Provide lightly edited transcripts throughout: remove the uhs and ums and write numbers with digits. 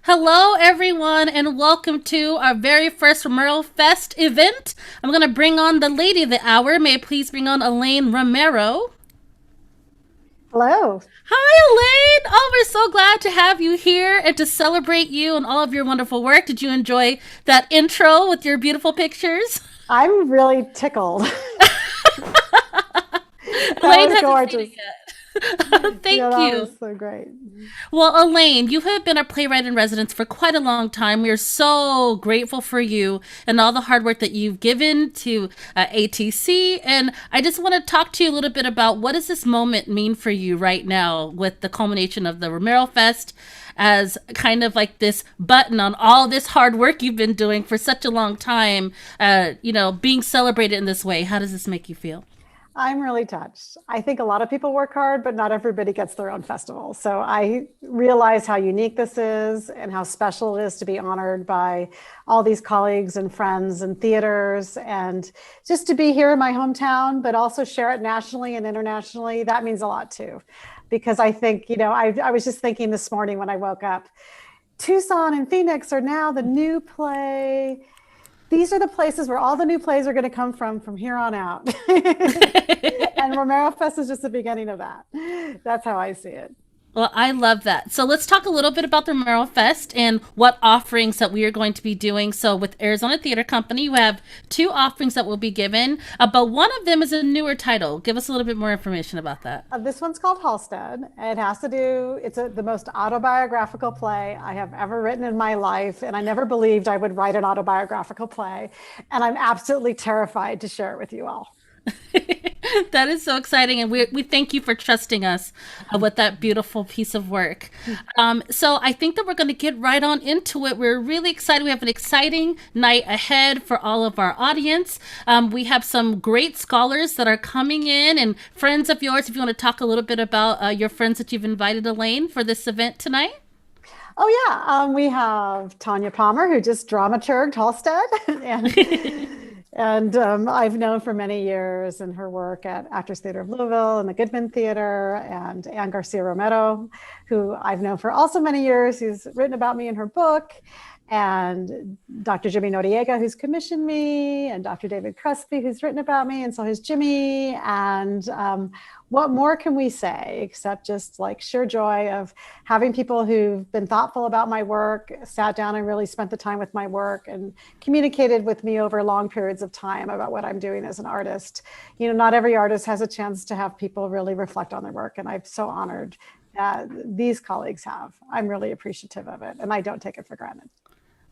Hello, everyone, and welcome to our very first RomeroFest event. I'm going to bring on the lady of the hour. May I please bring on Elaine Romero? Hello. Hi, Elaine. Oh, we're so glad to have you here and to celebrate you and all of your wonderful work. Did you enjoy that intro with your beautiful pictures? I'm really tickled. Elaine hasn't seen it yet. Thank you. That was so great. Well, Elaine, you have been a playwright in residence for quite a long time. We are so grateful for you and all the hard work that you've given to ATC. And I just want to talk to you a little bit about what does this moment mean for you right now with the culmination of the RomeroFest as kind of like this button on all this hard work you've been doing for such a long time, being celebrated in this way. How does this make you feel? I'm really touched. I think a lot of people work hard, but not everybody gets their own festival. So I realize how unique this is and how special it is to be honored by all these colleagues and friends and theaters, and just to be here in my hometown, but also share it nationally and internationally. That means a lot too, because I think, I was just thinking this morning when I woke up, Tucson and Phoenix are now the new play. These are the places where all the new plays are going to come from here on out. And RomeroFest is just the beginning of that. That's how I see it. Well, I love that. So let's talk a little bit about the RomeroFest and what offerings that we are going to be doing. So with Arizona Theater Company, you have 2 offerings that will be given, but one of them is a newer title. Give us a little bit more information about that. This one's called Halstead. It has to do, it's the most autobiographical play I have ever written in my life. And I never believed I would write an autobiographical play. And I'm absolutely terrified to share it with you all. That is so exciting, and we thank you for trusting us with that beautiful piece of work. So I think that we're going to get right on into it. We're really excited. We have an exciting night ahead for all of our audience. We have some great scholars that are coming in, and friends of yours. If you want to talk a little bit about your friends that you've invited, Elaine, for this event tonight. Oh yeah, we have Tanya Palmer, who just dramaturged Halstead, and I've known for many years in her work at Actors Theater of Louisville and the Goodman Theater, and Garcia-Romero, who I've known for also many years, who's written about me in her book, and Dr. Jimmy Noriega, who's commissioned me, and Dr. David Crespi, who's written about me, and so has Jimmy. And what more can we say except just like sheer joy of having people who've been thoughtful about my work, sat down and really spent the time with my work and communicated with me over long periods of time about what I'm doing as an artist. Not every artist has a chance to have people really reflect on their work, and I'm so honored that these colleagues have. I'm really appreciative of it, and I don't take it for granted.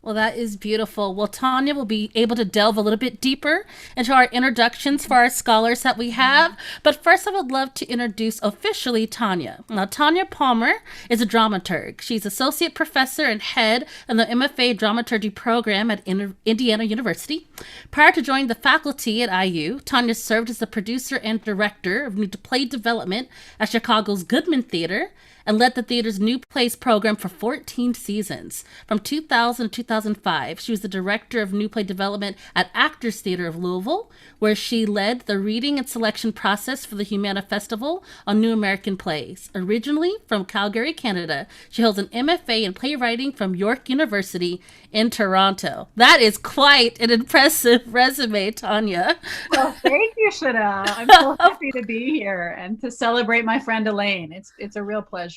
Well, that is beautiful. Well, Tanya will be able to delve a little bit deeper into our introductions for our scholars that we have. But first, I would love to introduce officially Tanya. Now, Tanya Palmer is a dramaturg. She's associate professor and head of the MFA Dramaturgy program at Indiana University. Prior to joining the faculty at IU, Tanya served as the producer and director of new play development at Chicago's Goodman Theater and led the theater's new plays program for 14 seasons. From 2000 to 2005, she was the director of new play development at Actors Theater of Louisville, where she led the reading and selection process for the Humana Festival on New American Plays. Originally from Calgary, Canada, she holds an MFA in playwriting from York University in Toronto. That is quite an impressive resume, Tanya. Well, thank you, Shana. I'm so happy to be here and to celebrate my friend Elaine. It's a real pleasure.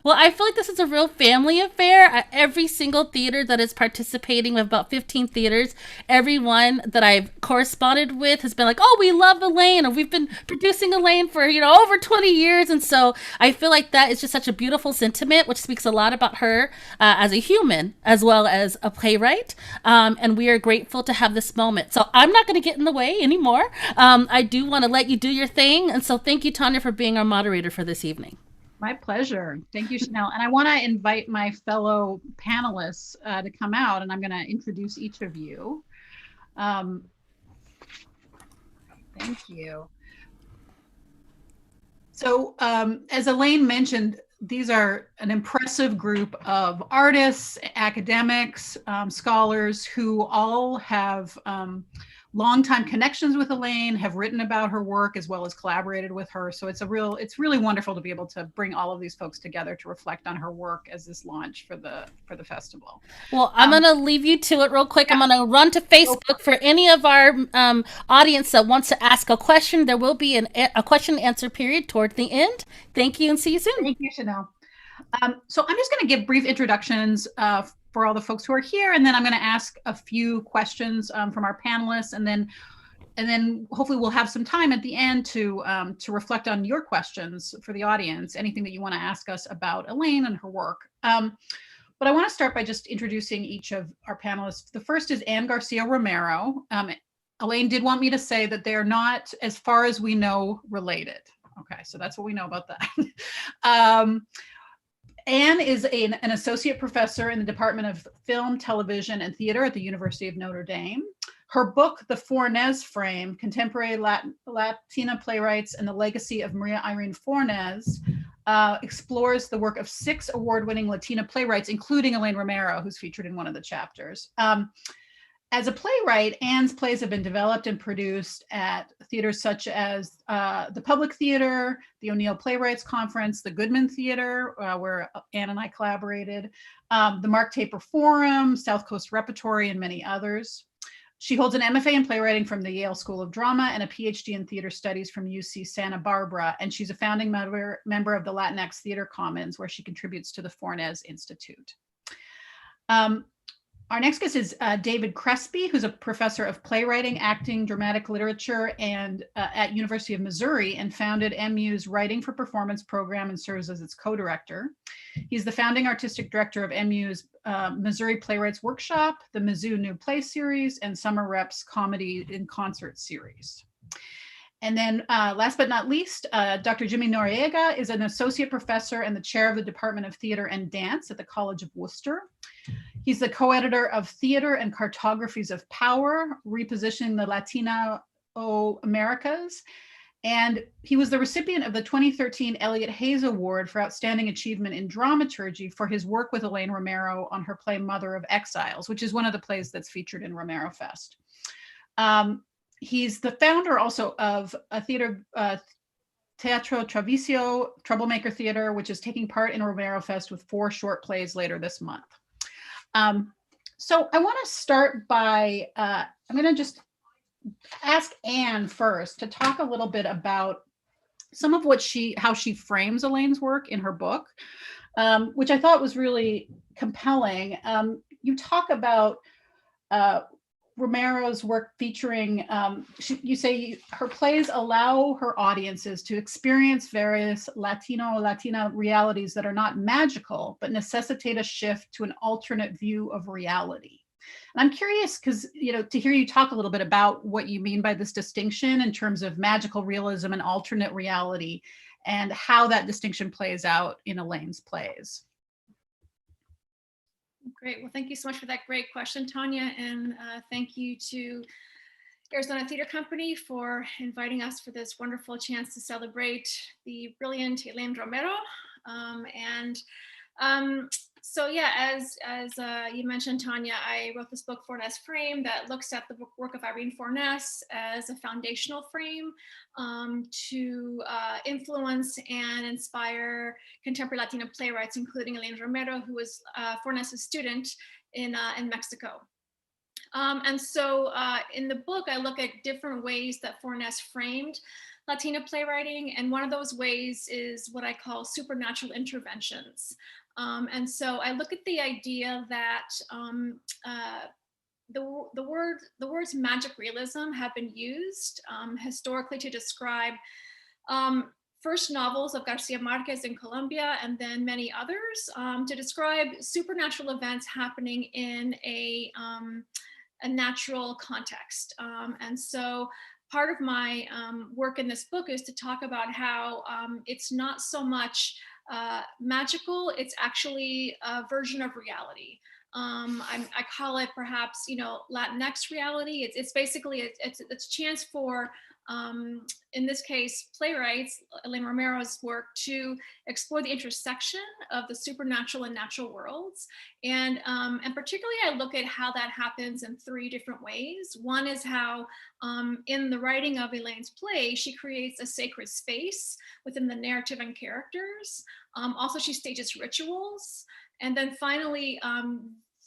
Well, I feel like this is a real family affair. Every single theater that is participating, we have about 15 theaters. Everyone that I've corresponded with has been like, oh, we love Elaine, or we've been producing Elaine for, over 20 years. And so I feel like that is just such a beautiful sentiment, which speaks a lot about her as a human, as well as a playwright. And we are grateful to have this this moment. So I'm not going to get in the way anymore. I do want to let you do your thing. And so thank you, Tanya, for being our moderator for this evening. My pleasure. Thank you, Chanel. And I want to invite my fellow panelists to come out, and I'm going to introduce each of you. Thank you. So as Elaine mentioned, these are an impressive group of artists, academics, scholars who all have longtime connections with Elaine, have written about her work as well as collaborated with her. So it's really wonderful to be able to bring all of these folks together to reflect on her work as this launch for the festival. Well, I'm going to leave you to it real quick. Yeah. I'm going to run to Facebook for any of our audience that wants to ask a question. There will be a question and answer period toward the end. Thank you and see you soon. Thank you, Chanel. So I'm just going to give brief introductions for all the folks who are here, and then I'm going to ask a few questions from our panelists, and then hopefully we'll have some time at the end to reflect on your questions for the audience, anything that you want to ask us about Elaine and her work. But I want to start by just introducing each of our panelists. The first is Anne Garcia-Romero. Elaine did want me to say that they are not, as far as we know, related. Okay, so that's what we know about that. Anne is an associate professor in the Department of Film, Television, and Theater at the University of Notre Dame. Her book, The Fornes Frame, Contemporary Latina Playwrights and the Legacy of Maria Irene Fornes, explores the work of 6 award-winning Latina playwrights, including Elaine Romero, who's featured in one of the chapters. As a playwright, Anne's plays have been developed and produced at theaters such as the Public Theater, the O'Neill Playwrights Conference, the Goodman Theater, where Anne and I collaborated, the Mark Taper Forum, South Coast Repertory, and many others. She holds an MFA in playwriting from the Yale School of Drama and a PhD in theater studies from UC Santa Barbara, and she's a founding member of the Latinx Theater Commons, where she contributes to the Fornes Institute. Our next guest is David Crespi, who's a professor of playwriting, acting, dramatic literature, and at University of Missouri, and founded MU's Writing for Performance program and serves as its co-director. He's the founding artistic director of MU's Missouri Playwrights Workshop, the Mizzou New Play Series, and Summer Reps Comedy in Concert Series. And then last but not least, Dr. Jimmy Noriega is an associate professor and the chair of the Department of Theater and Dance at the College of Wooster. He's the co-editor of Theater and Cartographies of Power, Repositioning the Latino Americas. And he was the recipient of the 2013 Elliott Hayes Award for Outstanding Achievement in Dramaturgy for his work with Elaine Romero on her play Mother of Exiles, which is one of the plays that's featured in RomeroFest. He's the founder also of a theater, Teatro Traviso, Troublemaker Theater, which is taking part in RomeroFest with 4 short plays later this month. So I want to start by, I'm going to just ask Anne first to talk a little bit about some of how she frames Elaine's work in her book, which I thought was really compelling. You talk about Romero's work featuring, you say her plays allow her audiences to experience various Latina realities that are not magical, but necessitate a shift to an alternate view of reality. And I'm curious because, to hear you talk a little bit about what you mean by this distinction in terms of magical realism and alternate reality, and how that distinction plays out in Elaine's plays. Great. Well, thank you so much for that great question, Tanya. And thank you to Arizona Theater Company for inviting us for this wonderful chance to celebrate the brilliant Elaine Romero. So yeah, as you mentioned, Tanya, I wrote this book, Fornes Frame, that looks at the work of Irene Fornes as a foundational frame to influence and inspire contemporary Latina playwrights, including Elaine Romero, who was Fornes' student in Mexico. And so in the book, I look at different ways that Fornes framed Latina playwriting, and one of those ways is what I call supernatural interventions. And so I look at the idea that the words magic realism have been used historically to describe first novels of Garcia Marquez in Colombia, and then many others to describe supernatural events happening in a a natural context. And so part of my work in this book is to talk about how it's not so much magical, it's actually a version of reality. I call it perhaps, Latinx reality. It's basically, it's a chance for, in this case, playwrights, Elaine Romero's work, to explore the intersection of the supernatural and natural worlds. And particularly I look at how that happens in 3 different ways. One is how in the writing of Elaine's play, she creates a sacred space within the narrative and characters. Also, she stages rituals. And then finally,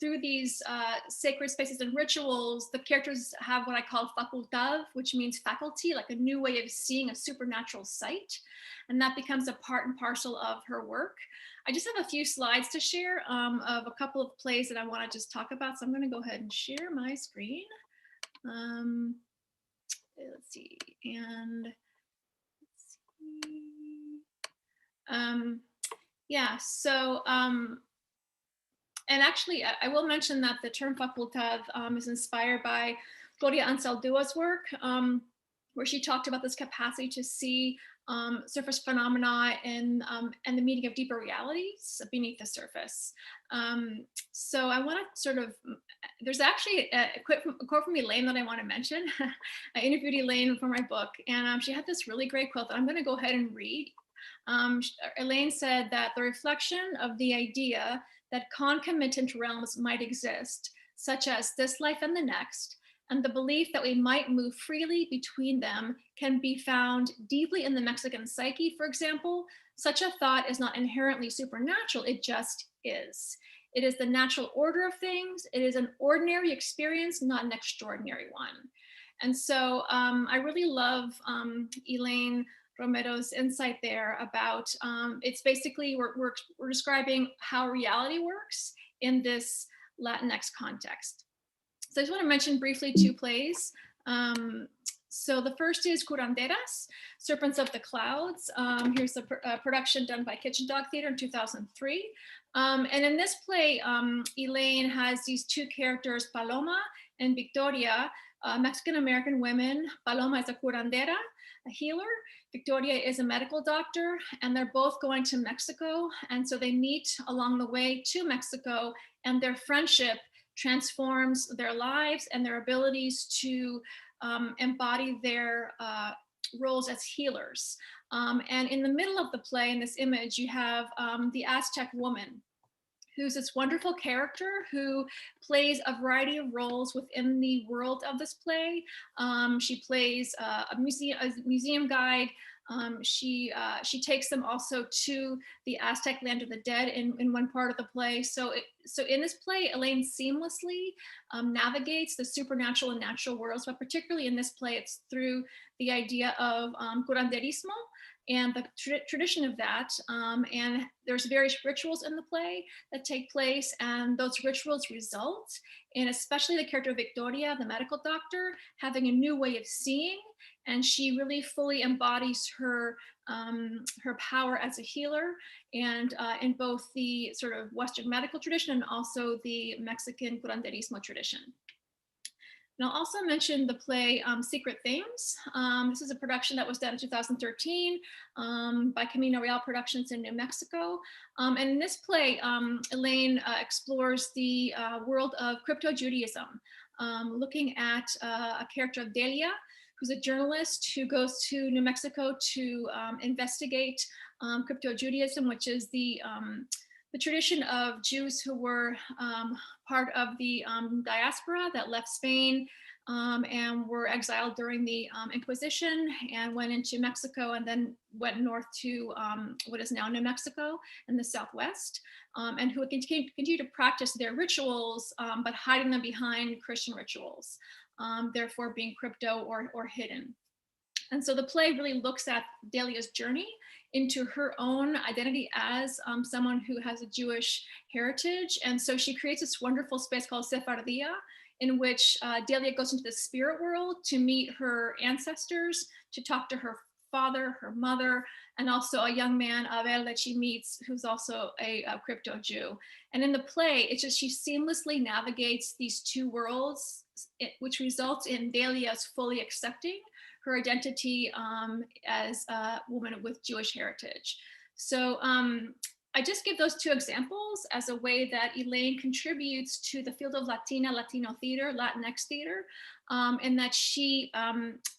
through these sacred spaces and rituals, the characters have what I call facultad, which means faculty, like a new way of seeing a supernatural sight. And that becomes a part and parcel of her work. I just have a few slides to share of a couple of plays that I want to just talk about. So I'm going to go ahead and share my screen. Let's see. And let's see. Yeah, so and actually, I will mention that the term facultad is inspired by Gloria Anzaldua's work, where she talked about this capacity to see surface phenomena and the meaning of deeper realities beneath the surface. So I want to sort of, there's actually a quote from Elaine that I want to mention. I interviewed Elaine for my book, and she had this really great quote that I'm going to go ahead and read. Elaine said that the reflection of the idea that concomitant realms might exist, such as this life and the next, and the belief that we might move freely between them can be found deeply in the Mexican psyche, for example. Such a thought is not inherently supernatural, it just is. It is the natural order of things. It is an ordinary experience, not an extraordinary one. And so I really love Elaine Romero's insight there about it's basically we're describing how reality works in this Latinx context. So I just want to mention briefly 2 plays. So the first is Kuranderas, Serpents of the Clouds. Here's a production done by Kitchen Dog Theater in 2003. And in this play, Elaine has these 2 characters, Paloma and Victoria, Mexican-American women. Paloma is a curandera, a healer. Victoria is a medical doctor, and they're both going to Mexico. And so they meet along the way to Mexico, and their friendship transforms their lives and their abilities to embody their roles as healers. And in the middle of the play, in this image, you have the Aztec Woman, who's this wonderful character who plays a variety of roles within the world of this play. She plays a museum guide. She takes them also to the Aztec land of the dead in one part of the play. So in this play, Elaine seamlessly navigates the supernatural and natural worlds, but particularly in this play, it's through the idea of curanderismo and the tradition of that. And there's various rituals in the play that take place, and those rituals result in especially the character of Victoria, the medical doctor, having a new way of seeing, and she really fully embodies her power as a healer, and in both the sort of Western medical tradition and also the Mexican curanderismo tradition. And I'll also mention the play Secret Things. This is a production that was done in 2013 by Jimmy Noriega Productions in New Mexico. And in this play, Elaine explores the world of crypto-Judaism, looking at a character of Delia, who's a journalist who goes to New Mexico to investigate crypto-Judaism, which is the tradition of Jews who were part of the diaspora that left Spain and were exiled during the Inquisition and went into Mexico and then went north to what is now New Mexico in the Southwest, and who continue to practice their rituals, but hiding them behind Christian rituals, therefore being crypto or hidden. And so the play really looks at Delia's journey into her own identity as someone who has a Jewish heritage. And so she creates this wonderful space called Sephardia, in which Delia goes into the spirit world to meet her ancestors, to talk to her father, her mother, and also a young man, Abel, that she meets, who's also a crypto Jew. And in the play, it's just she seamlessly navigates these two worlds, which results in Delia's fully accepting her identity as a woman with Jewish heritage. So I just give those two examples as a way that Elaine contributes to the field of Latino theater, Latinx theater, and that she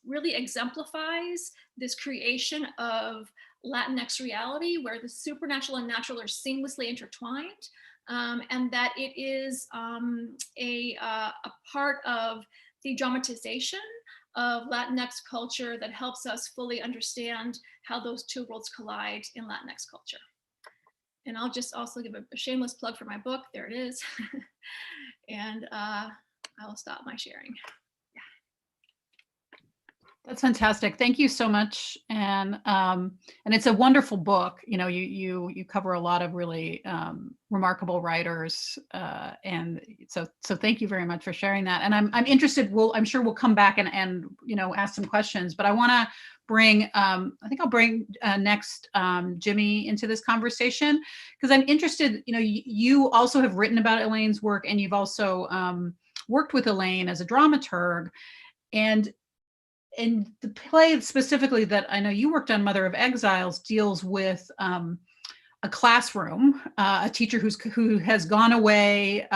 really exemplifies this creation of Latinx reality where the supernatural and natural are seamlessly intertwined, and that it is a part of the dramatization of Latinx culture that helps us fully understand how those two worlds collide in Latinx culture. And I'll just also give a shameless plug for my book. There it is. And I will stop my sharing. That's fantastic. Thank you so much. And it's a wonderful book. You know, you cover a lot of really remarkable writers, and so thank you very much for sharing that. And I'm interested. I'm sure we'll come back and you know, ask some questions. But I want to bring I think I'll bring next Jimmy into this conversation, because I'm interested. You know, you also have written about Elaine's work, and you've also worked with Elaine as a dramaturg, and the play specifically that I know you worked on, Mother of Exiles, deals with a classroom, a teacher who has gone away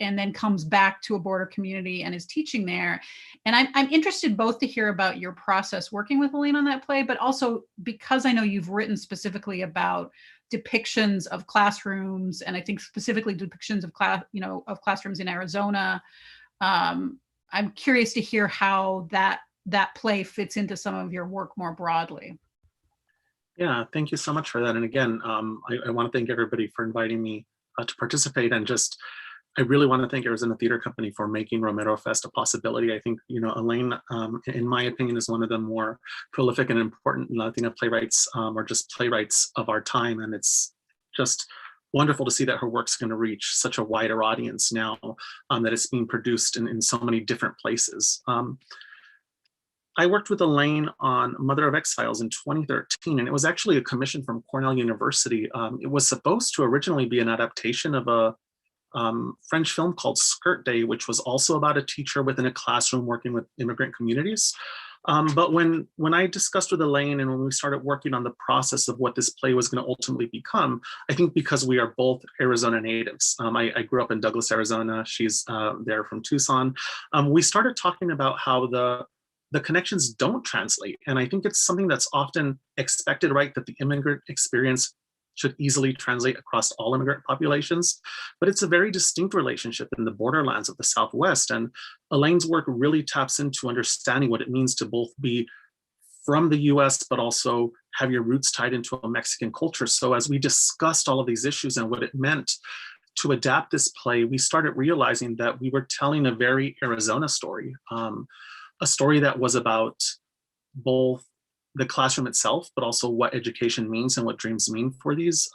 and then comes back to a border community and is teaching there. And I'm interested both to hear about your process working with Elaine on that play, but also because I know you've written specifically about depictions of classrooms, and I think specifically depictions of classrooms in Arizona. I'm curious to hear how that play fits into some of your work more broadly. Yeah, thank you so much for that. And again, I want to thank everybody for inviting me to participate, and just I really want to thank Arizona Theater Company for making RomeroFest a possibility. I think, you know, Elaine, in my opinion, is one of the more prolific and important Latina playwrights, or just playwrights of our time. And it's just wonderful to see that her work's going to reach such a wider audience now, that it's being produced in so many different places. I worked with Elaine on Mother of Exiles in 2013, and it was actually a commission from Cornell University. It was supposed to originally be an adaptation of a French film called Skirt Day, which was also about a teacher within a classroom working with immigrant communities. But when I discussed with Elaine and when we started working on the process of what this play was going to ultimately become, I think because we are both Arizona natives, I grew up in Douglas, Arizona. She's there from Tucson. We started talking about how the connections don't translate. And I think it's something that's often expected, right? That the immigrant experience should easily translate across all immigrant populations, but it's a very distinct relationship in the borderlands of the Southwest. And Elaine's work really taps into understanding what it means to both be from the US, but also have your roots tied into a Mexican culture. So as we discussed all of these issues and what it meant to adapt this play, we started realizing that we were telling a very Arizona story. A story that was about both the classroom itself, but also what education means and what dreams mean for these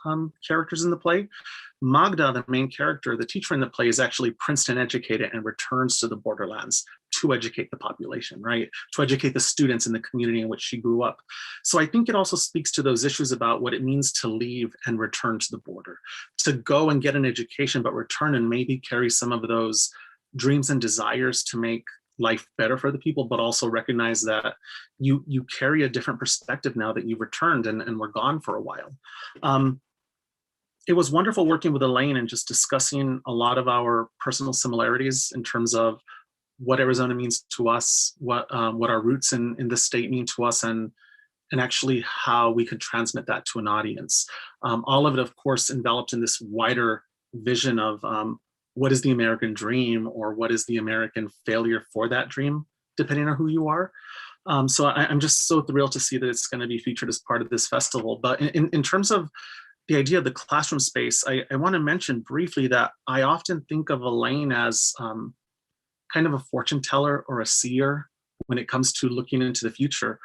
characters in the play. Magda, the main character, the teacher in the play, is actually Princeton educated and returns to the borderlands to educate the population, right? To educate the students in the community in which she grew up. So I think it also speaks to those issues about what it means to leave and return to the border, to go and get an education, but return and maybe carry some of those dreams and desires to make life better for the people, but also recognize that you carry a different perspective now that you've returned and were gone for a while. It was wonderful working with Elaine and just discussing a lot of our personal similarities in terms of what Arizona means to us, what our roots in the state mean to us, and actually how we could transmit that to an audience. All of it, of course, enveloped in this wider vision of what is the American dream, or what is the American failure for that dream, depending on who you are. So I'm just so thrilled to see that it's going to be featured as part of this festival. But in terms of the idea of the classroom space, I want to mention briefly that I often think of Elaine as kind of a fortune teller or a seer when it comes to looking into the future.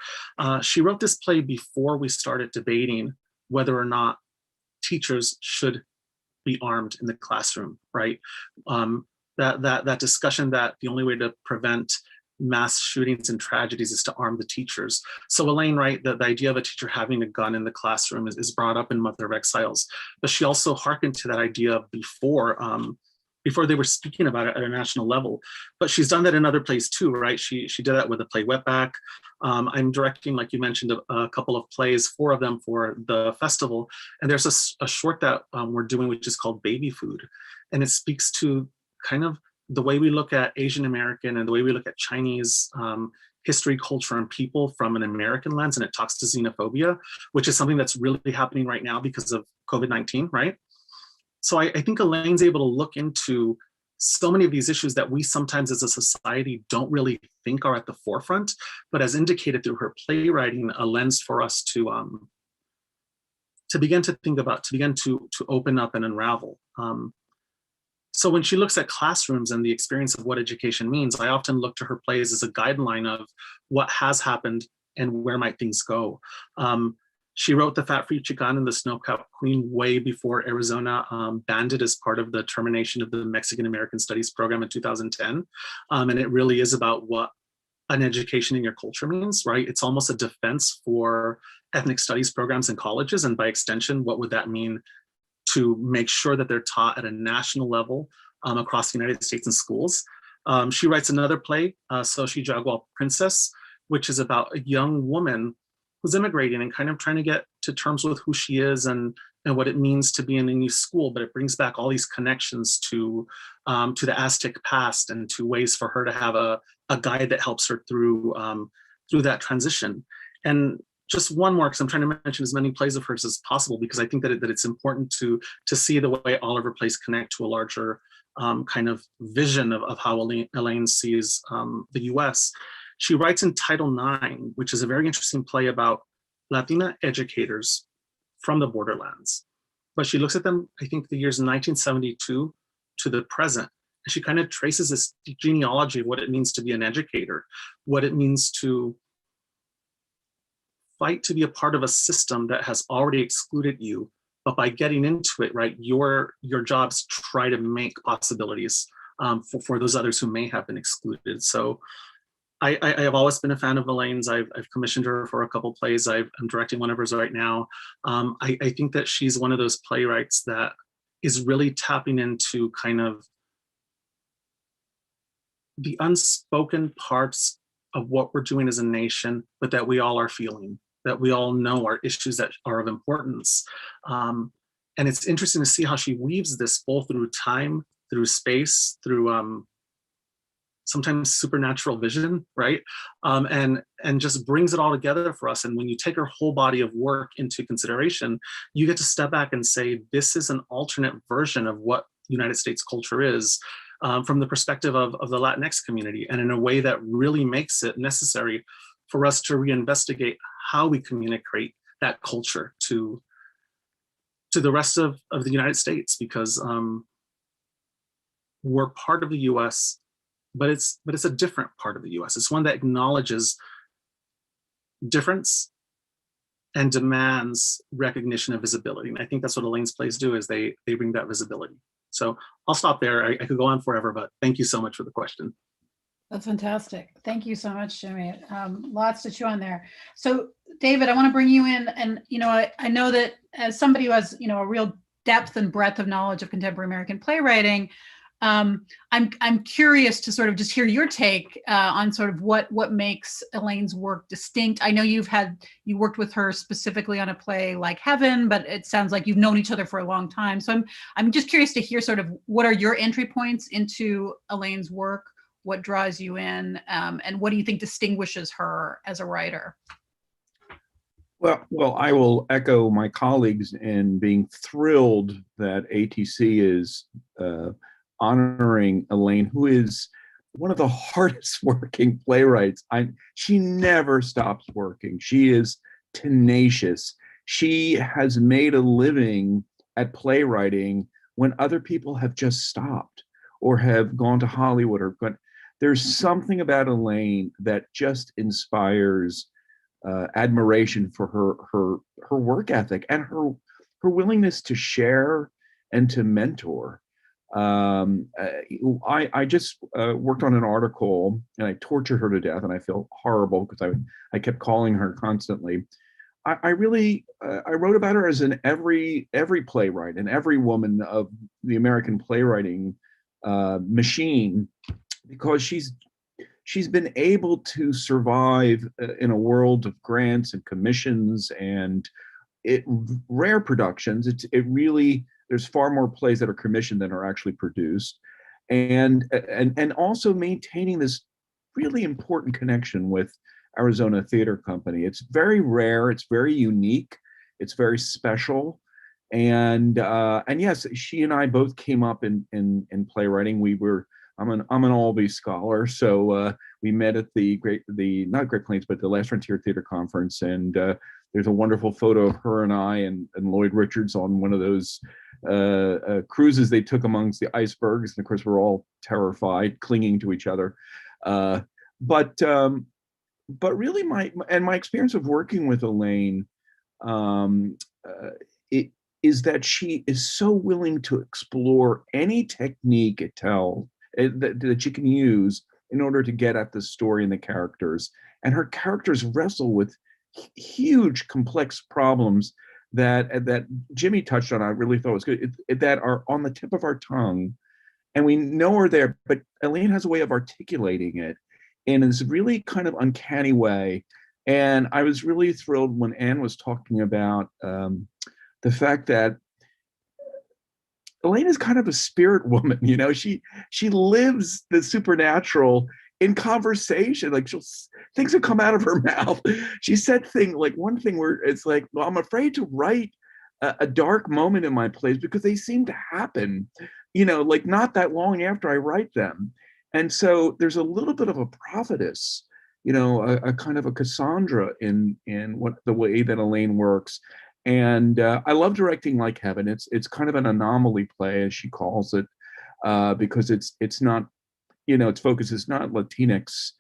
She wrote this play before we started debating whether or not teachers should be armed in the classroom, right? That discussion that the only way to prevent mass shootings and tragedies is to arm the teachers. So Elaine, right, the idea of a teacher having a gun in the classroom is brought up in Mother of Exiles, but she also hearkened to that idea before they were speaking about it at a national level. But she's done that in other plays too, right? She did that with the play Wetback. I'm directing, like you mentioned, a couple of plays, 4 of them for the festival. And there's a short that we're doing, which is called Baby Food. And it speaks to kind of the way we look at Asian American and the way we look at Chinese history, culture, and people from an American lens. And it talks to xenophobia, which is something that's really happening right now because of COVID-19, right? So I think Elaine's able to look into so many of these issues that we sometimes as a society don't really think are at the forefront, but as indicated through her playwriting, a lens for us to begin to think about, to begin to open up and unravel. So when she looks at classrooms and the experience of what education means, I often look to her plays as a guideline of what has happened and where might things go. She wrote The Fat Free Chican and the Snow-Capped Queen way before Arizona banned it as part of the termination of the Mexican American Studies program in 2010. And it really is about what an education in your culture means, right? It's almost a defense for ethnic studies programs in colleges. And by extension, what would that mean to make sure that they're taught at a national level across the United States in schools? She writes another play, Soshi Jaguar Princess, which is about a young woman who's immigrating and kind of trying to get to terms with who she is and what it means to be in a new school. But it brings back all these connections to the Aztec past and to ways for her to have a guide that helps her through that transition. And just one more, because I'm trying to mention as many plays of hers as possible, because I think that it's important to see the way all of her plays connect to a larger kind of vision of how Elaine sees the US. She writes in Title IX, which is a very interesting play about Latina educators from the borderlands. But she looks at them, I think, the years 1972 to the present. And she kind of traces this genealogy of what it means to be an educator, what it means to fight to be a part of a system that has already excluded you. But by getting into it, right, your jobs try to make possibilities for those others who may have been excluded. So I have always been a fan of Elaine's. I've commissioned her for a couple plays. I'm directing one of hers right now. I think that she's one of those playwrights that is really tapping into kind of the unspoken parts of what we're doing as a nation, but that we all are feeling, that we all know are issues that are of importance. And it's interesting to see how she weaves this both through time, through space, through sometimes supernatural vision, right? And just brings it all together for us. And when you take her whole body of work into consideration, you get to step back and say, this is an alternate version of what United States culture is from the perspective of the Latinx community, and in a way that really makes it necessary for us to reinvestigate how we communicate that culture to the rest of the United States, because we're part of the US, but it's a different part of the US. It's one that acknowledges difference and demands recognition and visibility. And I think that's what Elaine's plays do, is they bring that visibility. So I'll stop there. I could go on forever, but thank you so much for the question. That's fantastic. Thank you so much, Jimmy. Lots to chew on there. So David, I want to bring you in, and I know that as somebody who has a real depth and breadth of knowledge of contemporary American playwriting, I'm curious to sort of just hear your take on sort of what makes Elaine's work distinct. I know you worked with her specifically on a play like Heaven, but it sounds like you've known each other for a long time. So I'm just curious to hear sort of what are your entry points into Elaine's work, what draws you in, and what do you think distinguishes her as a writer? Well, I will echo my colleagues in being thrilled that ATC is honoring Elaine, who is one of the hardest working playwrights. She never stops working. She is tenacious. She has made a living at playwriting when other people have just stopped or have gone to Hollywood or gone. There's something about Elaine that just inspires admiration for her work ethic and her willingness to share and to mentor. I just worked on an article, and I tortured her to death, and I feel horrible because I kept calling her constantly. I really I wrote about her as an every playwright and every woman of the American playwriting machine, because she's been able to survive in a world of grants and commissions and rare productions. It really, there's far more plays that are commissioned than are actually produced, and also maintaining this really important connection with Arizona Theater Company. It's very rare. It's very unique. It's very special. And yes, she and I both came up in playwriting. I'm an Albee scholar, so we met at the not Great Plains, but the Last Frontier Theater Conference. And there's a wonderful photo of her and I and Lloyd Richards on one of those cruises they took amongst the icebergs. And of course, we're all terrified, clinging to each other. But really, my experience of working with Elaine, it is that she is so willing to explore any technique that you can use in order to get at the story and the characters. And her characters wrestle with huge, complex problems that Jimmy touched on. I really thought was good, that are on the tip of our tongue, and we know are there, but Elaine has a way of articulating it in this really kind of uncanny way. And I was really thrilled when Anne was talking about the fact that Elaine is kind of a spirit woman. She lives the supernatural in conversation. Like, things will come out of her mouth. She said one thing where it's like, well, I'm afraid to write a dark moment in my plays because they seem to happen, like not that long after I write them. And so there's a little bit of a prophetess, a kind of a Cassandra in what the way that Elaine works. And I love directing Like Heaven. It's kind of an anomaly play, as she calls it, because it's not, its focus is not Latinx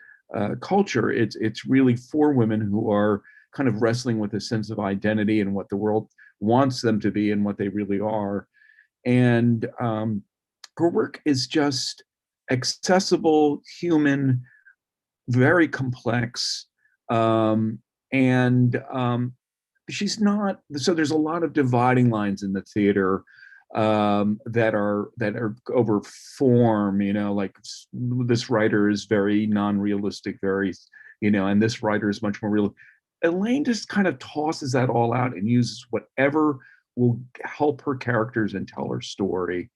culture. It's really for women who are kind of wrestling with a sense of identity and what the world wants them to be and what they really are. And her work is just accessible, human, very complex, and she's not. So there's a lot of dividing lines in the theater that are over form. Like this writer is very non-realistic, very, and this writer is much more real. Elaine just kind of tosses that all out and uses whatever will help her characters and tell her story.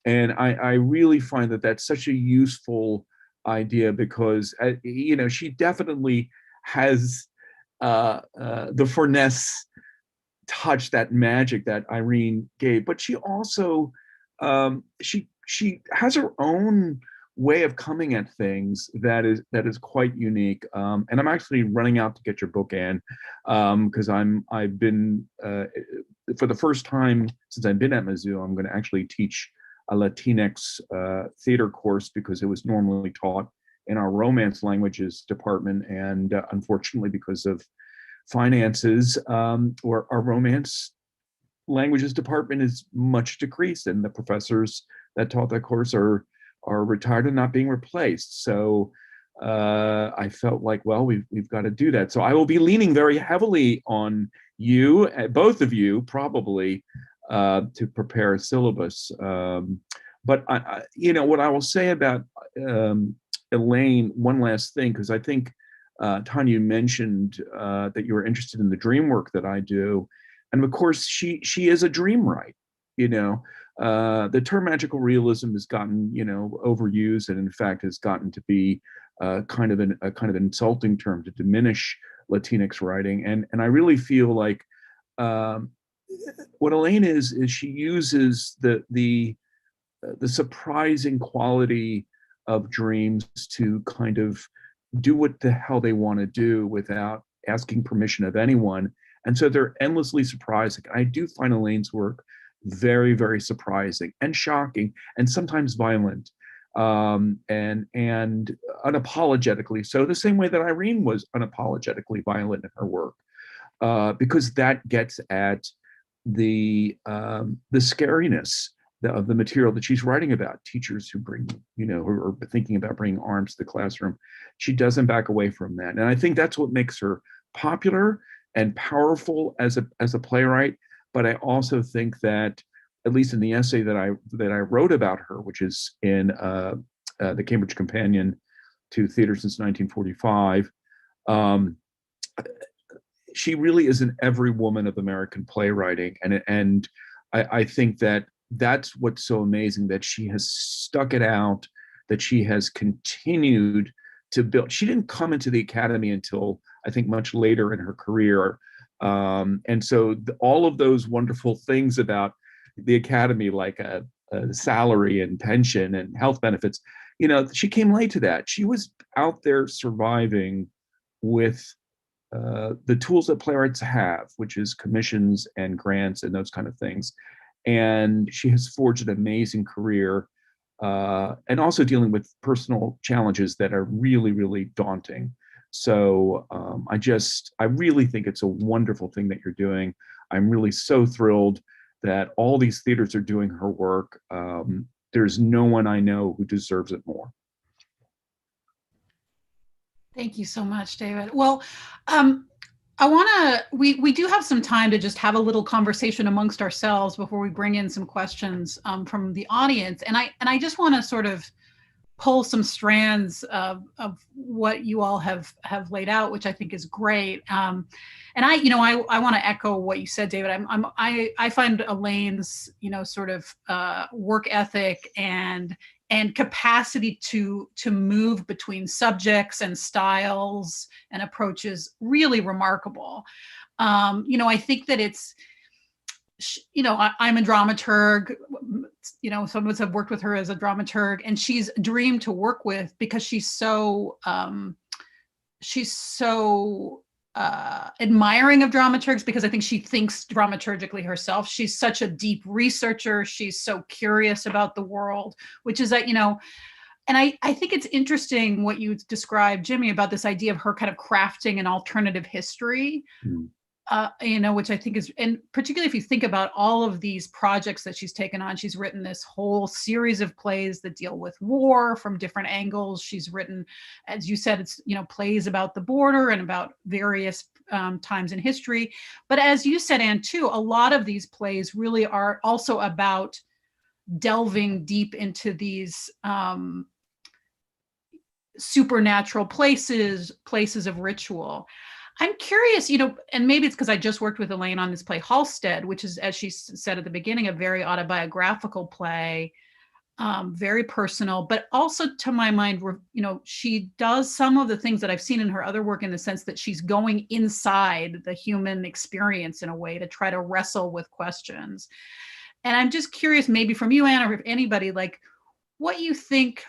And I really find that that's such a useful idea because, she definitely has the finesse touch, that magic that Irene gave, but she also, she has her own way of coming at things that is quite unique. And I'm actually running out to get your book, Anne, because I've been, for the first time since I've been at Mizzou, I'm going to actually teach a Latinx theater course because it was normally taught in our Romance languages department, and unfortunately, because of finances, or our Romance languages department is much decreased, and the professors that taught that course are retired and not being replaced. So I felt like, well, we've got to do that. So I will be leaning very heavily on you, both of you, probably, to prepare a syllabus. But what I will say about Elaine, one last thing, because I think Tanya mentioned that you were interested in the dream work that I do, and of course she is a dream writer. The term magical realism has gotten overused, and in fact has gotten to be kind of an insulting term to diminish Latinx writing. And I really feel like what Elaine is she uses the surprising quality of dreams to kind of do what the hell they want to do without asking permission of anyone. And so they're endlessly surprising. I do find Elaine's work very, very surprising and shocking, and sometimes violent, and unapologetically so, the same way that Irene was unapologetically violent in her work, because that gets at the scariness of the material that she's writing about, teachers who bring, who are thinking about bringing arms to the classroom. She doesn't back away from that. And I think that's what makes her popular and powerful as a playwright. But I also think that, at least in the essay that I wrote about her, which is in the Cambridge Companion to Theater since 1945, she really is an every woman of American playwriting. And I think that that's what's so amazing, that she has stuck it out, that she has continued to build. She didn't come into the Academy until, I think, much later in her career. And so all of those wonderful things about the Academy, like a salary and pension and health benefits, she came late to that. She was out there surviving with the tools that playwrights have, which is commissions and grants and those kind of things. And she has forged an amazing career, and also dealing with personal challenges that are really, really daunting. So I really think it's a wonderful thing that you're doing. I'm really so thrilled that all these theaters are doing her work. There's no one I know who deserves it more. Thank you so much, David. Well, we do have some time to just have a little conversation amongst ourselves before we bring in some questions from the audience. And I just want to sort of pull some strands of what you all have laid out, which I think is great. And I want to echo what you said, David. I find Elaine's, sort of work ethic and capacity to move between subjects and styles and approaches really remarkable. I think that it's, I'm a dramaturg, some of us have worked with her as a dramaturg, and she's a dream to work with because she's so admiring of dramaturgs, because I think she thinks dramaturgically herself. She's such a deep researcher. She's so curious about the world, which is that, and I think it's interesting what you described, Jimmy, about this idea of her kind of crafting an alternative history. Which I think is, and particularly if you think about all of these projects that she's taken on, she's written this whole series of plays that deal with war from different angles. She's written, as you said, it's, plays about the border and about various times in history. But as you said, Anne, too, a lot of these plays really are also about delving deep into these supernatural places of ritual. I'm curious, and maybe it's because I just worked with Elaine on this play, Halstead, which is, as she said at the beginning, a very autobiographical play, very personal, but also, to my mind, she does some of the things that I've seen in her other work, in the sense that she's going inside the human experience in a way to try to wrestle with questions. And I'm just curious, maybe from you, Anne, or if anybody, like, what you think,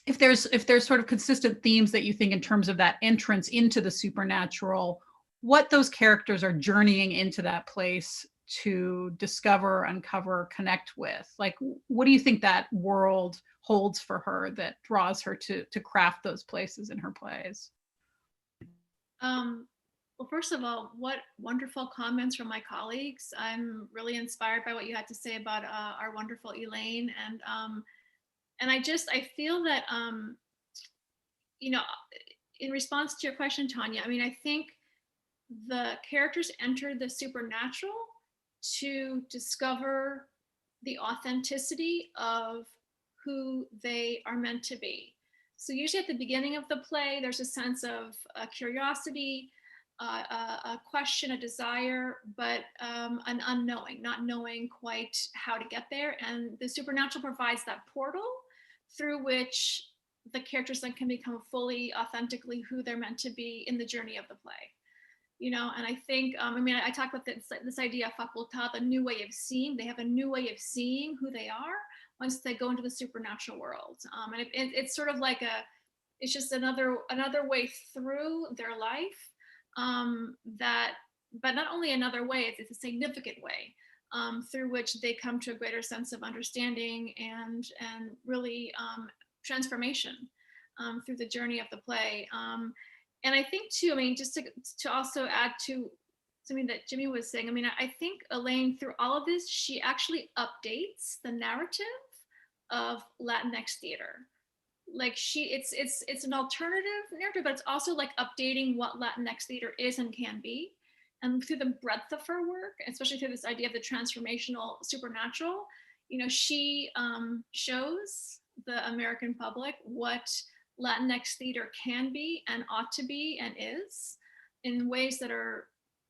if there's sort of consistent themes that you think in terms of that entrance into the supernatural, what those characters are journeying into that place to discover, uncover, connect with. Like, what do you think that world holds for her that draws her to craft those places in her plays? Well, first of all, what wonderful comments from my colleagues. I'm really inspired by what you had to say about our wonderful Elaine. And I feel that, in response to your question, Tanya, I think the characters enter the supernatural to discover the authenticity of who they are meant to be. So usually at the beginning of the play, there's a sense of curiosity, a question, a desire, but an unknowing, not knowing quite how to get there. And the supernatural provides that portal through which the characters then can become fully, authentically who they're meant to be in the journey of the play. And I think, I talk about this idea of facultad, a new way of seeing. They have a new way of seeing who they are once they go into the supernatural world. And it's sort of like it's just another way through their life, but not only another way, it's a significant way. Through which they come to a greater sense of understanding and really transformation through the journey of the play. And I think too, just to also add to something that Jimmy was saying. I mean, I think Elaine, through all of this, she actually updates the narrative of Latinx theater. Like it's an alternative narrative, but it's also like updating what Latinx theater is and can be. And through the breadth of her work, especially through this idea of the transformational supernatural, you know, she shows the American public what Latinx theater can be and ought to be and is in ways that are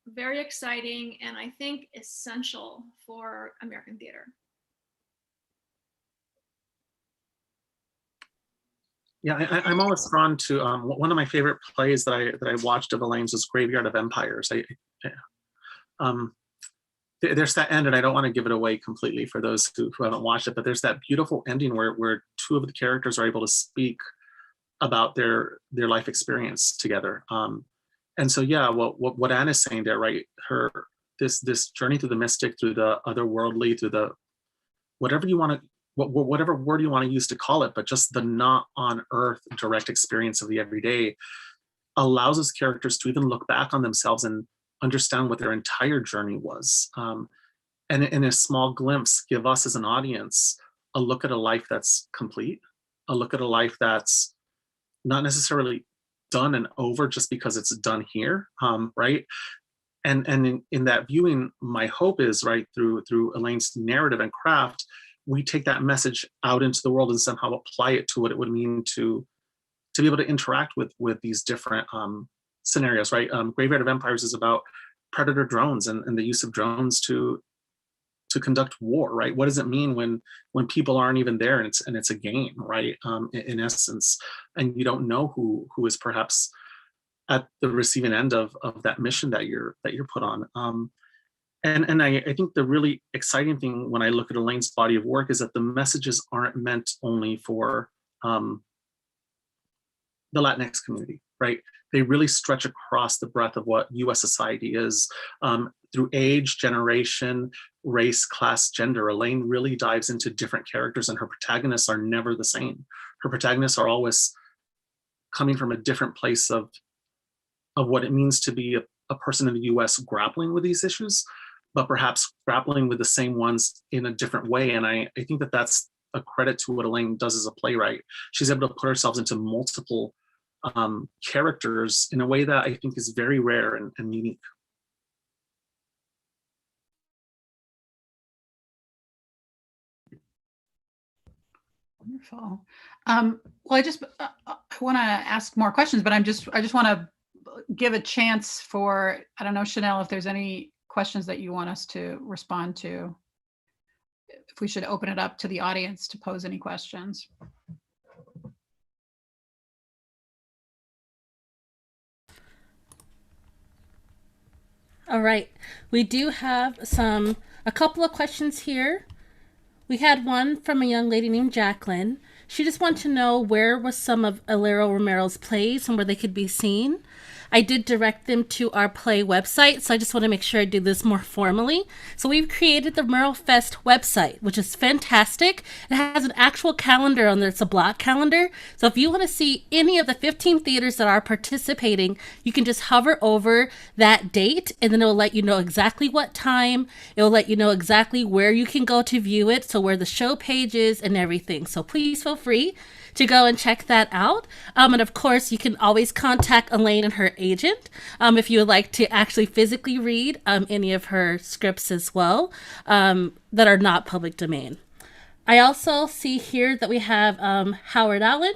very exciting and I think essential for American theater. Yeah, I'm always drawn to one of my favorite plays that I watched of Elaine's was Graveyard of Empires. There's that end, and I don't want to give it away completely for those who haven't watched it, but there's that beautiful ending where two of the characters are able to speak about their life experience together. And so, yeah, what Anna's saying there, right? This journey through the mystic, through the otherworldly, through the whatever you want to. Whatever word you want to use to call it, but just the not on earth direct experience of the everyday allows us characters to even look back on themselves and understand what their entire journey was. And in a small glimpse, give us as an audience a look at a life that's complete, a look at a life that's not necessarily done and over just because it's done here, right? And in that viewing, my hope is, right, through Elaine's narrative and craft, we take that message out into the world and somehow apply it to what it would mean to be able to interact with these different scenarios, right? Graveyard of Empires is about predator drones and the use of drones to conduct war, right? What does it mean when people aren't even there and it's a game, right? In essence, and you don't know who is perhaps at the receiving end of that mission that you're put on. And I think the really exciting thing when I look at Elaine's body of work is that the messages aren't meant only for the Latinx community, right? They really stretch across the breadth of what US society is. Through age, generation, race, class, gender, Elaine really dives into different characters and her protagonists are never the same. Her protagonists are always coming from a different place of what it means to be a person in the US grappling with these issues, but perhaps grappling with the same ones in a different way. And I think that that's a credit to what Elaine does as a playwright. She's able to put herself into multiple characters in a way that I think is very rare and unique. Wonderful. Well, I want to ask more questions, but I just want to give a chance for, I don't know, Chanel, if there's any questions that you want us to respond to, if we should open it up to the audience to pose any questions. All right, we do have a couple of questions here. We had one from a young lady named Jacqueline. She just wanted to know where was some of Eulalie Romero's plays and where they could be seen. I did direct them to our play website, so I just want to make sure I do this more formally. So we've created the RomeroFest website, which is fantastic. It has an actual calendar on there. It's a block calendar. So if you want to see any of the 15 theaters that are participating, you can just hover over that date, and then it will let you know exactly what time. It will let you know exactly where you can go to view it, so where the show page is and everything. So please feel free to go and check that out. And of course, you can always contact Elaine and her agent if you would like to actually physically read any of her scripts as well that are not public domain. I also see here that we have Howard Allen,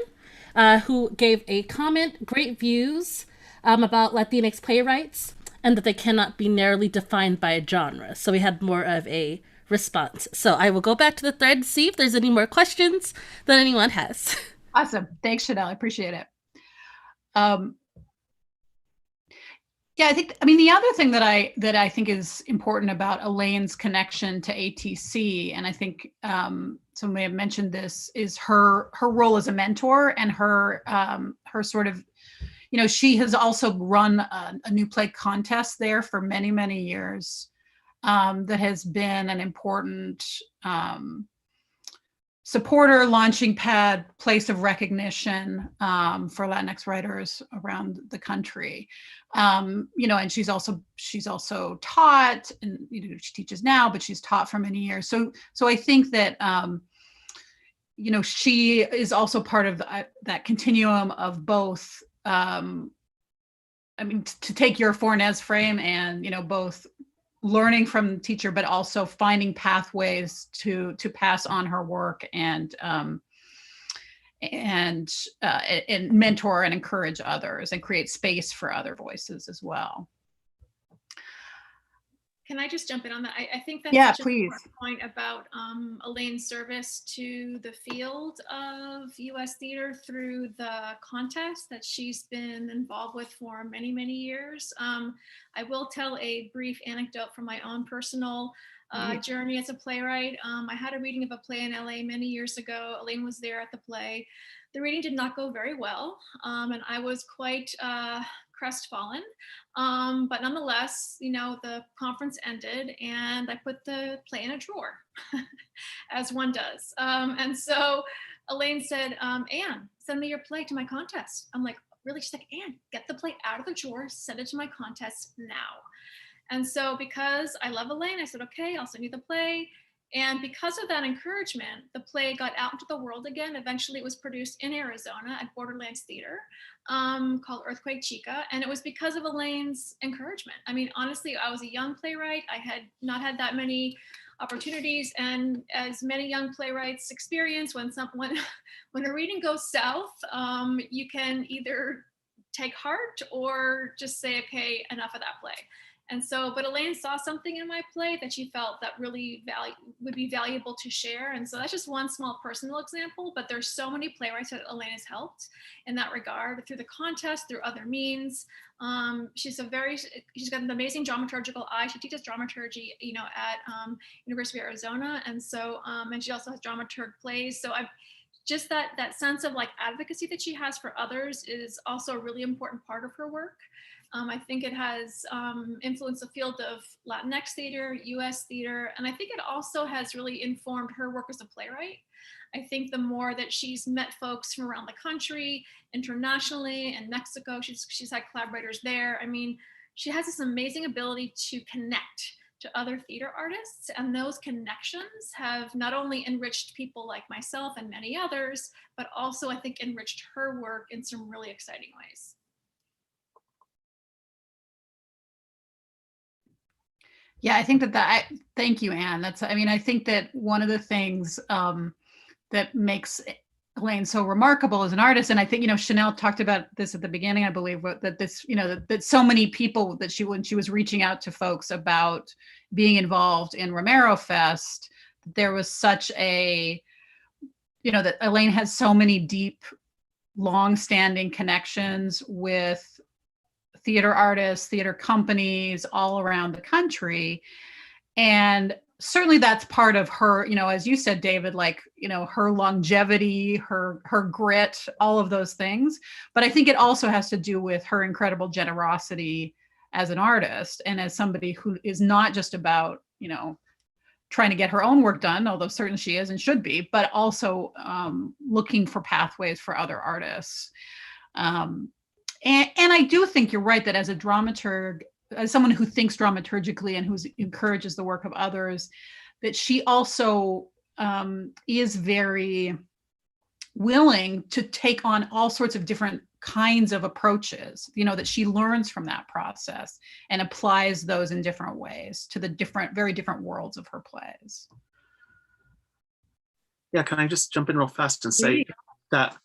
who gave a comment, great views about Latinx playwrights, and that they cannot be narrowly defined by a genre. So we had more of a response. So I will go back to the thread and see if there's any more questions that anyone has. Awesome. Thanks, Chanel. I appreciate it. Yeah, the other thing that I think is important about Elaine's connection to ATC, and I think someone may have mentioned this, is her role as a mentor and her sort of, she has also run a new play contest there for many, many years. That has been an important supporter, launching pad, place of recognition for Latinx writers around the country. And she's also taught, and she teaches now, but she's taught for many years. So I think that she is also part of that continuum of both. To take your Fornes frame and both learning from the teacher, but also finding pathways to pass on her work and mentor and encourage others and create space for other voices as well. Can I just jump in on that? I think that's yeah, such please. an important point about Elaine's service to the field of U.S. theater through the contest that she's been involved with for many, many years. I will tell a brief anecdote from my own personal journey as a playwright. I had a reading of a play in LA many years ago. Elaine was there at the play. The reading did not go very well, and I was quite crestfallen. But nonetheless, the conference ended and I put the play in a drawer, as one does. And so Elaine said, Anne, send me your play to my contest. I'm like, really? She's like, Anne, get the play out of the drawer, send it to my contest now. And so because I love Elaine, I said, okay, I'll send you the play. And because of that encouragement, the play got out into the world again. Eventually it was produced in Arizona at Borderlands Theater, called Earthquake Chica. And it was because of Elaine's encouragement. I mean, honestly, I was a young playwright. I had not had that many opportunities. And as many young playwrights experience, when a reading goes south, you can either take heart or just say, okay, enough of that play. And so, but Elaine saw something in my play that she felt that really would be valuable to share. And so that's just one small personal example, but there's so many playwrights that Elaine has helped in that regard through the contest, through other means. She's got an amazing dramaturgical eye. She teaches dramaturgy, at University of Arizona. And so, and she also has dramaturg plays. So just that sense of advocacy that she has for others is also a really important part of her work. I think it has influenced the field of Latinx theater, US theater, and I think it also has really informed her work as a playwright. I think the more that she's met folks from around the country, internationally, in Mexico, she's had collaborators there. I mean, she has this amazing ability to connect to other theater artists, and those connections have not only enriched people like myself and many others, but also I think enriched her work in some really exciting ways. Yeah, I think thank you, Anne. I think that one of the things that makes Elaine so remarkable as an artist, and I think, Chanel talked about this at the beginning, I believe, that this, that so many people that when she was reaching out to folks about being involved in RomeroFest, there was such that Elaine has so many deep, long-standing connections with theater artists, theater companies all around the country. And certainly that's part of her, as you said, David, her longevity, her grit, all of those things. But I think it also has to do with her incredible generosity as an artist and as somebody who is not just about, trying to get her own work done, although certainly she is and should be, but also looking for pathways for other artists. And I do think you're right that as a dramaturg, as someone who thinks dramaturgically and who encourages the work of others, that she also is very willing to take on all sorts of different kinds of approaches, that she learns from that process and applies those in different ways to the very different worlds of her plays. Yeah, can I just jump in real fast and say that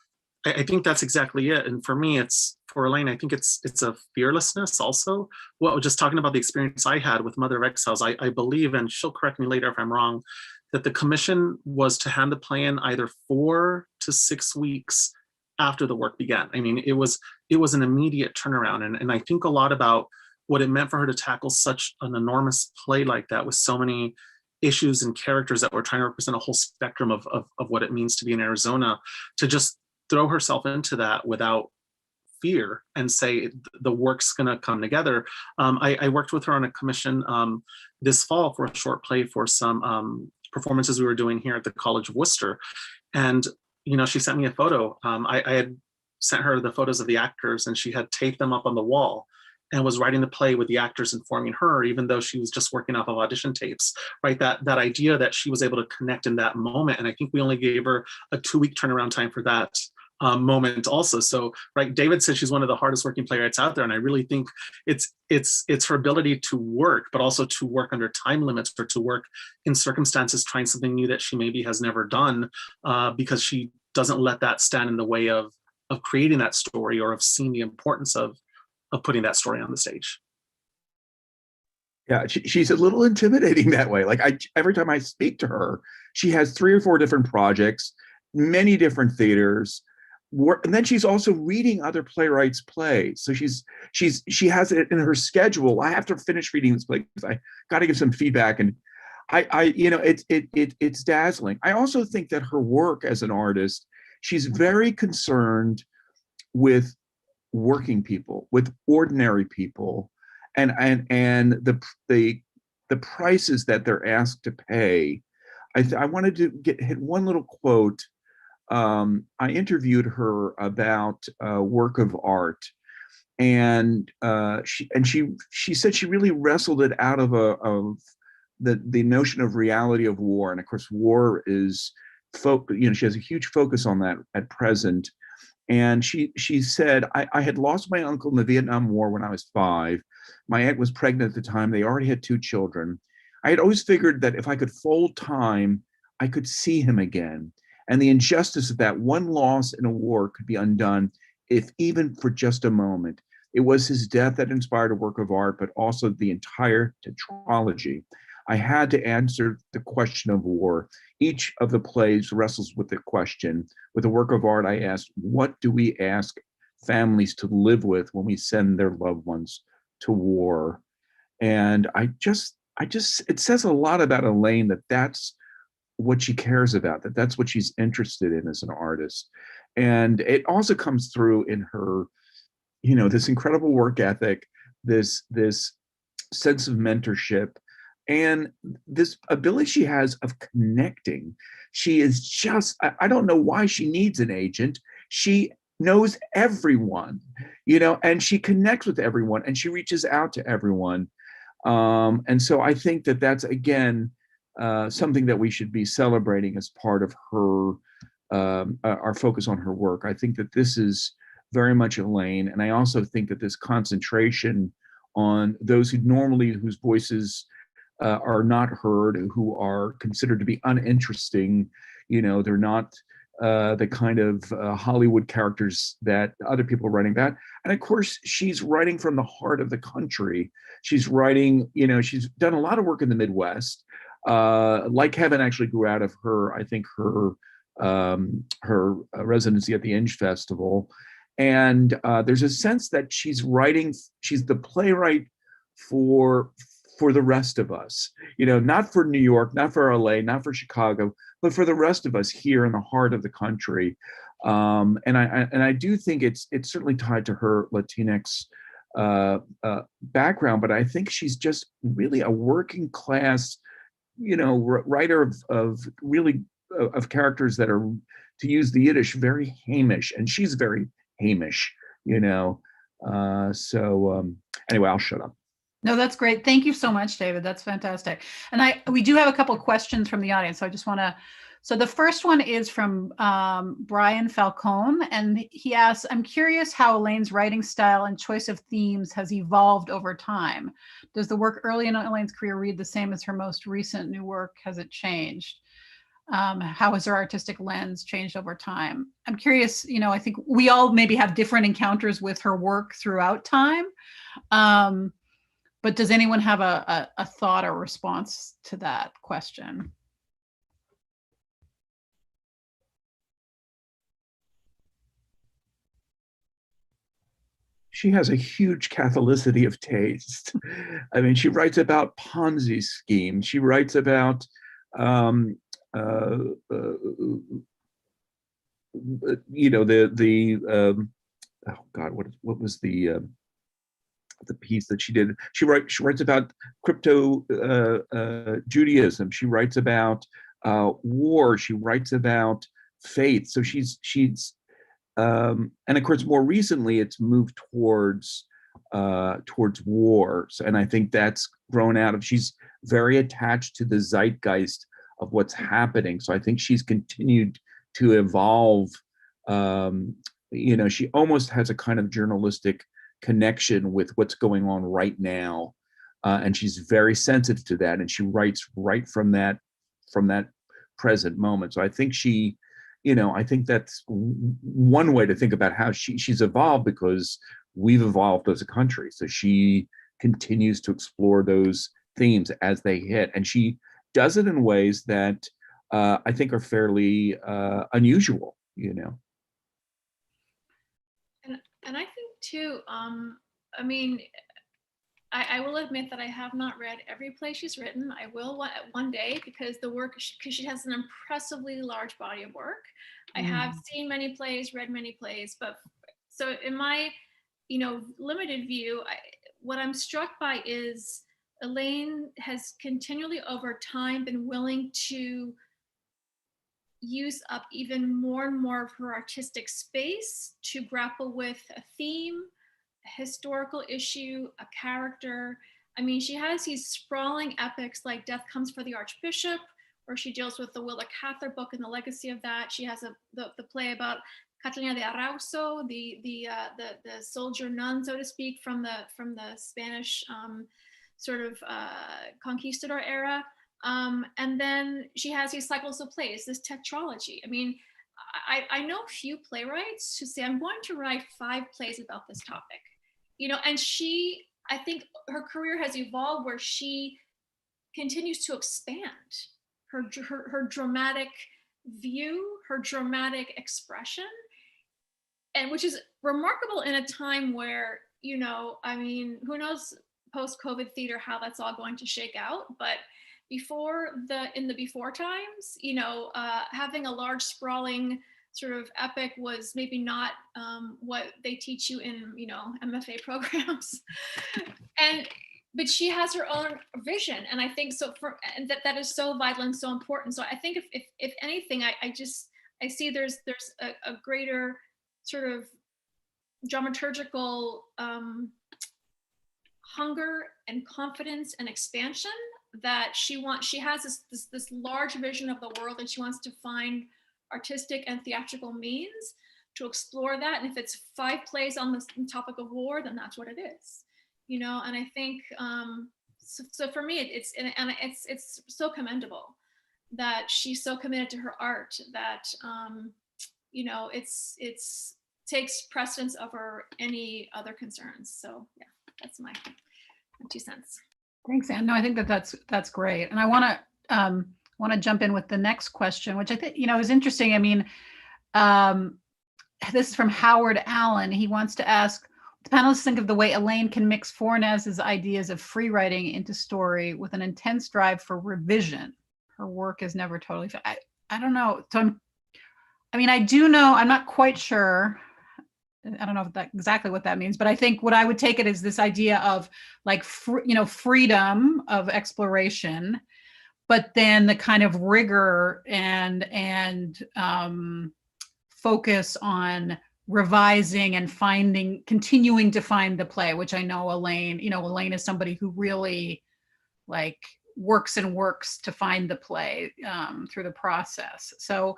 I think that's exactly it. And for me, for Elaine, I think it's a fearlessness also. Well, just talking about the experience I had with Mother of Exiles, I believe, and she'll correct me later if I'm wrong, that the commission was to hand the play in either 4 to 6 weeks after the work began. I mean, it was an immediate turnaround. And I think a lot about what it meant for her to tackle such an enormous play like that with so many issues and characters that were trying to represent a whole spectrum of what it means to be in Arizona, to just throw herself into that without fear and say the work's going to come together. I worked with her on a commission this fall for a short play for some performances we were doing here at the College of Wooster. And, she sent me a photo. I had sent her the photos of the actors, and she had taped them up on the wall and was writing the play with the actors informing her, even though she was just working off of audition tapes, right? That idea that she was able to connect in that moment. And I think we only gave her a 2-week turnaround time for that moment also. So, right, David said she's one of the hardest working playwrights out there. And I really think it's her ability to work, but also to work under time limits, or to work in circumstances, trying something new that she maybe has never done, because she doesn't let that stand in the way of creating that story, or of seeing the importance of putting that story on the stage. Yeah, she's a little intimidating that way. Like every time I speak to her, she has 3 or 4 different projects, many different theaters, and then she's also reading other playwrights' plays. So she has it in her schedule. I have to finish reading this play because I got to give some feedback, and it's dazzling. I also think that her work as an artist, she's very concerned with working people, with ordinary people, and the prices that they're asked to pay. I wanted to hit one little quote. I interviewed her about work of art, and she said she really wrestled it out of the notion of reality of war. And of course, war is she has a huge focus on that at present. And she said, I had lost my uncle in the Vietnam War when I was 5. My aunt was pregnant at the time. They already had 2 children. I had always figured that if I could fold time, I could see him again. And the injustice of that one loss in a war could be undone, if even for just a moment. It was his death that inspired a work of art, but also the entire tetralogy. I had to answer the question of war. Each of the plays wrestles with the question. With a work of art, I asked, what do we ask families to live with when we send their loved ones to war? And it says a lot about Elaine, that's what she cares about, that's what she's interested in as an artist. And it also comes through in her, this incredible work ethic, this sense of mentorship, and this ability she has of connecting. She is just, I don't know why she needs an agent. She knows everyone, and she connects with everyone, and she reaches out to everyone. And so I think that that's, again, something that we should be celebrating as part of her, our focus on her work. I think that this is very much Elaine. And I also think that this concentration on those whose voices are not heard, who are considered to be uninteresting, they're not the kind of Hollywood characters that other people are writing about. And of course, she's writing from the heart of the country. She's writing, she's done a lot of work in the Midwest. Like Heaven actually grew out of her, I think, her residency at the Inge Festival. And there's a sense that she's the playwright for the rest of us, not for New York, not for LA, not for Chicago, but for the rest of us here in the heart of the country. And I do think it's certainly tied to her Latinx background, but I think she's just really a working class, writer of characters that are, to use the Yiddish, very Hamish, and she's very Hamish, So anyway, I'll shut up. No, that's great. Thank you so much, David. That's fantastic. And we do have a couple of questions from the audience. So I just want to, so the first one is from Brian Falcone, and he asks, I'm curious how Elaine's writing style and choice of themes has evolved over time. Does the work early in Elaine's career read the same as her most recent new work? Has it changed? How has her artistic lens changed over time? I'm curious, I think we all maybe have different encounters with her work throughout time. But does anyone have a thought or response to that question? She has a huge catholicity of taste. I mean, she writes about Ponzi schemes. She writes about oh God, what was the piece that she did? She writes about crypto Judaism. She writes about war. She writes about faith. So she's and of course, more recently, it's moved towards war. So, and I think that's grown out of. She's very attached to the zeitgeist of what's happening. So I think she's continued to evolve. She almost has a kind of journalistic connection with what's going on right now, and she's very sensitive to that, and she writes right from that present moment. So I think I think that's one way to think about how she's evolved, because we've evolved as a country. So she continues to explore those themes as they hit, and she does it in ways that I think are fairly unusual. And I think too, I mean, I will admit that I have not read every play she's written. I will one day, because she has an impressively large body of work. I have seen many plays, read many plays, but so in my, limited view, what I'm struck by is Elaine has continually over time been willing to use up even more and more of her artistic space to grapple with a theme, a historical issue, a character. I mean, she has these sprawling epics like Death Comes for the Archbishop, where she deals with the Willa Cather book and the legacy of that. She has the play about Catalina de Arauso, the soldier nun, so to speak, from the Spanish sort of conquistador era. And then she has these cycles of plays, this tetralogy. I mean, I know a few playwrights who say, I'm going to write 5 plays about this topic, and I think her career has evolved where she continues to expand her dramatic view, her dramatic expression, and which is remarkable in a time where, I mean, who knows post-COVID theater how that's all going to shake out, but in the before times, having a large sprawling sort of epic was maybe not what they teach you in, MFA programs. But she has her own vision, and I think so. And that is so vital and so important. So I think if anything, I see there's a greater sort of dramaturgical hunger and confidence and expansion that she has this large vision of the world, and she wants to find artistic and theatrical means to explore that. And if it's 5 plays on the topic of war, then that's what it is, and I think so for me it's so commendable that she's so committed to her art that it's takes precedence over any other concerns. So yeah, that's my 2 cents. Thanks, Anne. No, I think that's great. And I want to jump in with the next question, which I think, is interesting. I mean, this is from Howard Allen. He wants to ask, the panelists think of the way Elaine can mix Fornes's ideas of free writing into story with an intense drive for revision. Her work is never totally, I don't know. So I do know, I'm not quite sure. I don't know exactly what that means, but I think what I would take it is this idea of like, freedom of exploration, but then the kind of rigor and focus on revising and continuing to find the play, which I know Elaine is somebody who really like works to find the play through the process. So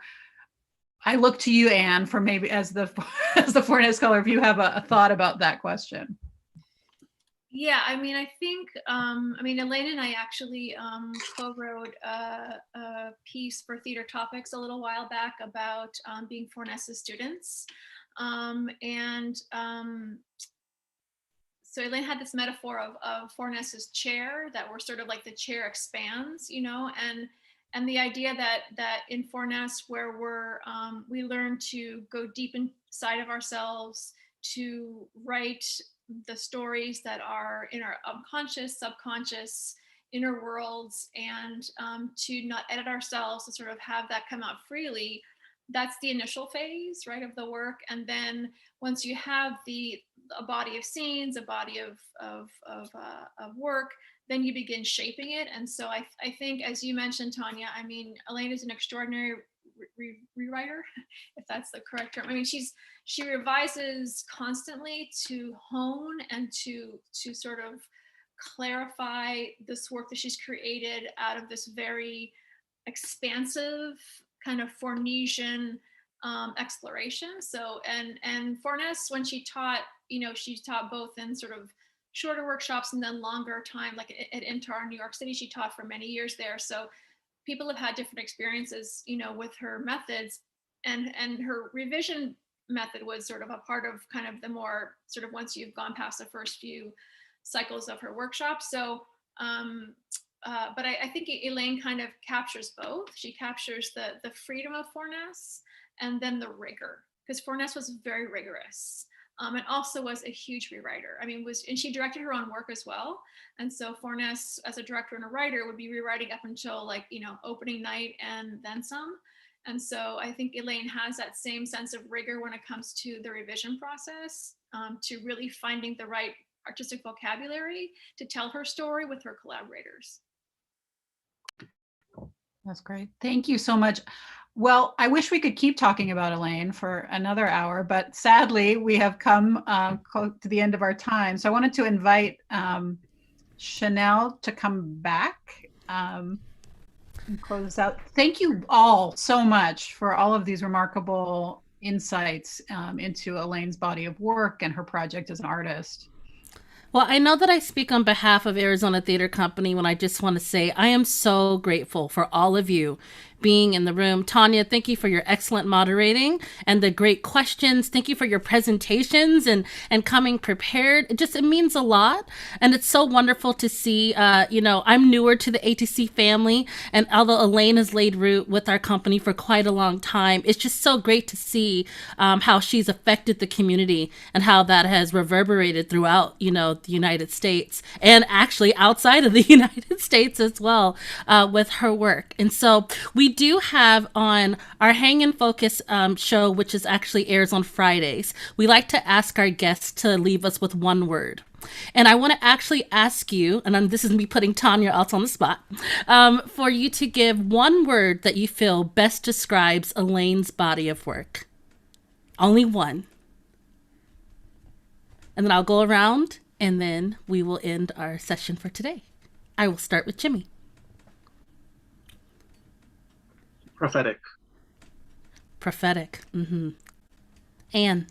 I look to you, Anne, for maybe as the Fornes scholar, if you have a thought about that question. Yeah, I mean, I think, Elaine and I actually co-wrote a piece for Theater Topics a little while back about being Fornes's students. So Elaine had this metaphor of Fornes's chair, that we're sort of like the chair expands, and the idea that in Fornes, where we learn to go deep inside of ourselves, to write the stories that are in our unconscious, subconscious, inner worlds, and to not edit ourselves, to sort of have that come out freely. That's the initial phase, right, of the work. And then once you have the a body of scenes, a body of work, then you begin shaping it. And so I think, as you mentioned, Tanya, I mean, Elaine is an extraordinary rewriter, if that's the correct term. I mean, she revises constantly to hone and to sort of clarify this work that she's created out of this very expansive kind of Fornesian exploration. So, and Fornes, when she taught, she taught both in sort of shorter workshops and then longer time, like at Intar in New York City. She taught for many years there. So people have had different experiences, with her methods, and her revision method was sort of a part of kind of the more sort of once you've gone past the first few cycles of her workshop. So, but I think Elaine kind of captures both. She captures the freedom of Fornes and then the rigor, because Fornes was very rigorous. And also was a huge rewriter. I mean, and she directed her own work as well. And so Fornes, as a director and a writer, would be rewriting up until opening night and then some. And so I think Elaine has that same sense of rigor when it comes to the revision process, to really finding the right artistic vocabulary to tell her story with her collaborators. That's great. Thank you so much. Well, I wish we could keep talking about Elaine for another hour, but sadly we have come close to the end of our time. So I wanted to invite Chanel to come back and close us out. Thank you all so much for all of these remarkable insights into Elaine's body of work and her project as an artist. Well, I know that I speak on behalf of Arizona Theater Company when I just want to say I am so grateful for all of you being in the room. Tanya, thank you for your excellent moderating and the great questions. Thank you for your presentations and coming prepared. It means a lot. And it's so wonderful to see, I'm newer to the ATC family. And although Elaine has laid root with our company for quite a long time, it's just so great to see how she's affected the community and how that has reverberated throughout, the United States and actually outside of the United States as well with her work. And so we do have on our Hang and Focus show, which is actually airs on Fridays, we like to ask our guests to leave us with one word. And I want to actually ask you, and this is me putting Tanya out on the spot, for you to give one word that you feel best describes Elaine's body of work. Only one. And then I'll go around and then we will end our session for today. I will start with Jimmy. Prophetic. Prophetic. Mm-hmm. Anne.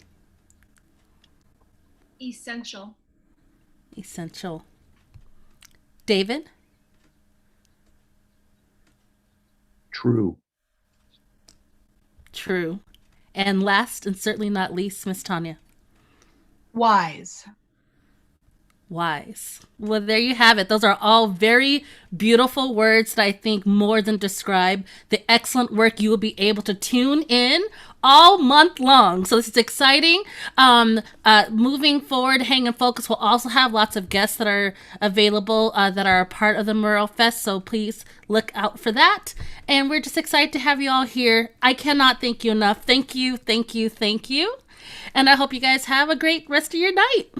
Essential. Essential. David. True. True. And last and certainly not least, Miss Tanya. Wise. Wise. Well, there you have it. Those are all very beautiful words that I think more than describe the excellent work you will be able to tune in all month long. So this is exciting. Moving forward, Hang and Focus will also have lots of guests that are available that are a part of the RomeroFest. So please look out for that. And we're just excited to have you all here. I cannot thank you enough. Thank you, thank you, thank you. And I hope you guys have a great rest of your night.